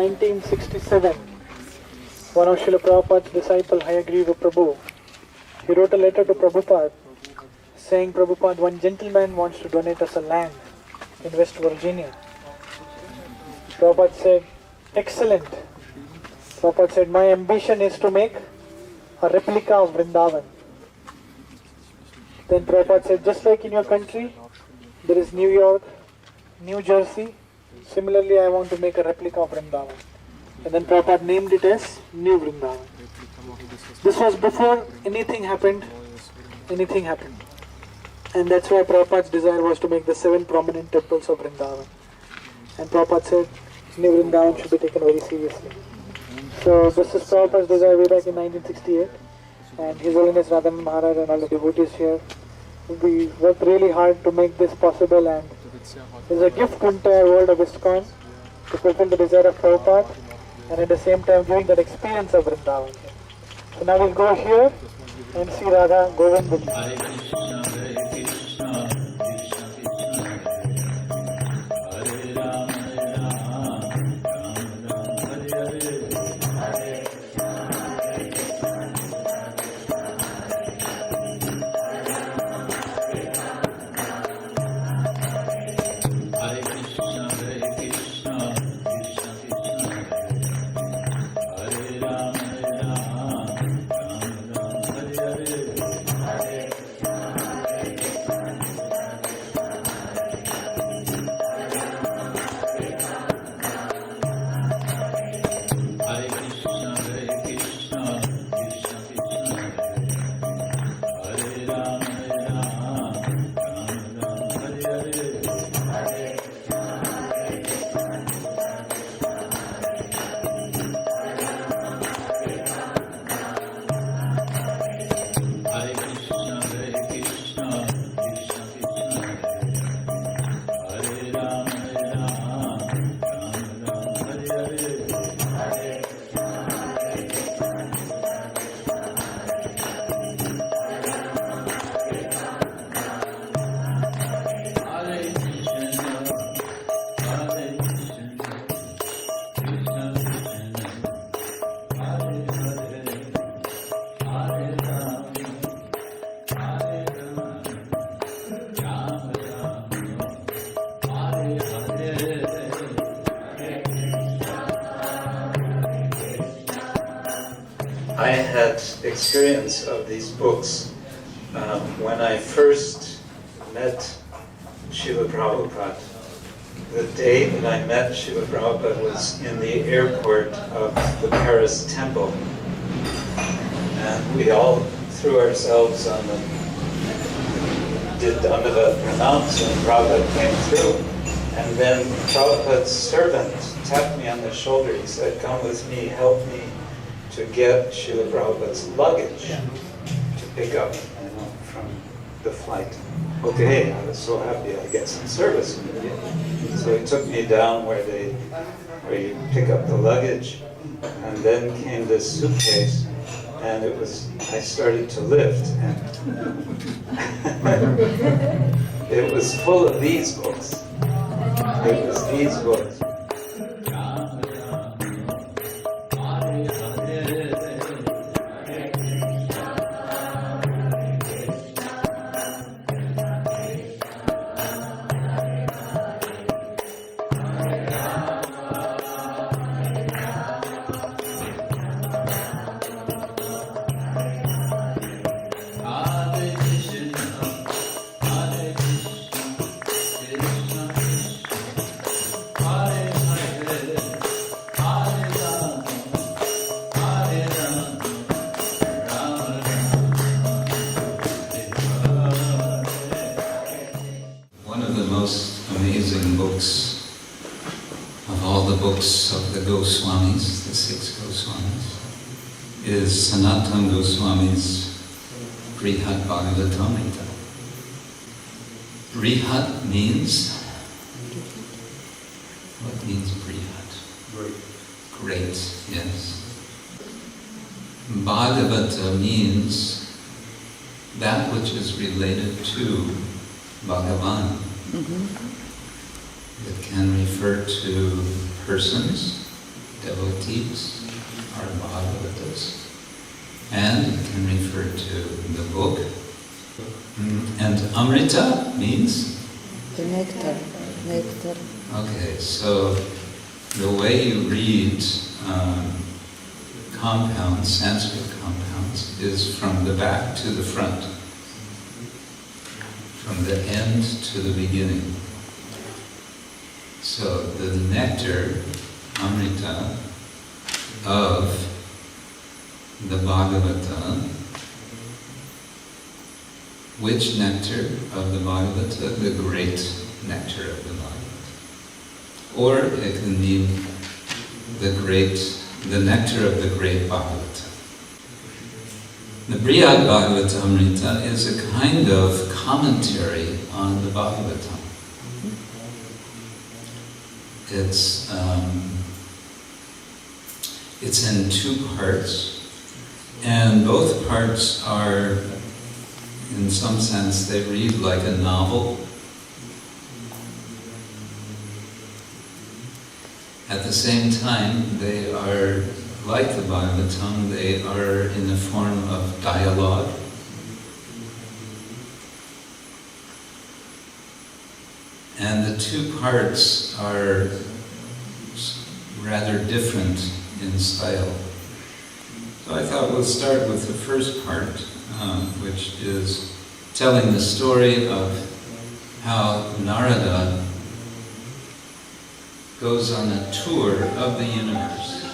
1967, one of Srila Prabhupada's disciple, Hayagriva Prabhu, he wrote a letter to Prabhupada saying, Prabhupada, one gentleman wants to donate us a land in West Virginia. Prabhupada said, excellent. Prabhupada said, my ambition is to make a replica of Vrindavan. Then Prabhupada said, just like in your country, there is New York, New Jersey, similarly I want to make a replica of Vrindavan. And then Prabhupada named it as New Vrindavan. This was before anything happened. And that's why Prabhupada's desire was to make the 7 prominent temples of Vrindavan. And Prabhupada said, New Vrindavan should be taken very seriously. So this is Prabhupada's desire way back in 1968. And His Holiness Radharani Maharaj and all the devotees here, we worked really hard to make this possible, and it's a gift to the entire world of ISKCON to fulfill the desire of Prabhupada and at the same time giving that experience of Vrindavan. So now we'll go here and see Radha Govind. I had experience of these books when I first met Srila Prabhupada. The day that I met Srila Prabhupada was in the airport of the Paris temple. And we all threw ourselves on the, did Dandava pranams when Prabhupada came through. And then Prabhupada's servant tapped me on the shoulder. He said, come with me, help me to get Srila Prabhupada's luggage to pick up from the flight. Okay, I was so happy I get some service. So he took me down where you pick up the luggage, and then came this suitcase, and I started to lift, and it was full of these books. It was these books. Of the Goswamis, the 6 Goswamis, is Sanatana Goswami's Brihad Bhagavatamrita. Brihad means, what means Brihad? Great, yes. Bhagavata means that which is related to Bhagavan. It can refer to persons, devotees are Bhagavatas. And it can refer to the book. And Amrita means? The nectar. Nectar. Okay, so the way you read compounds, Sanskrit compounds, is from the back to the front, from the end to the beginning. So the nectar, Amrita, of the Bhagavata. Which nectar of the Bhagavata? The great nectar of the Bhagavata. Or it can mean the nectar of the great Bhagavata. The Brihad Bhagavatamrita is a kind of commentary on the Bhagavatam. It's in two parts, and both parts are, in some sense, they read like a novel. At the same time, they are, like the Bhagavatam, they are in the form of dialogue. And the two parts are rather different in style. So I thought we'll start with the first part, which is telling the story of how Narada goes on a tour of the universe.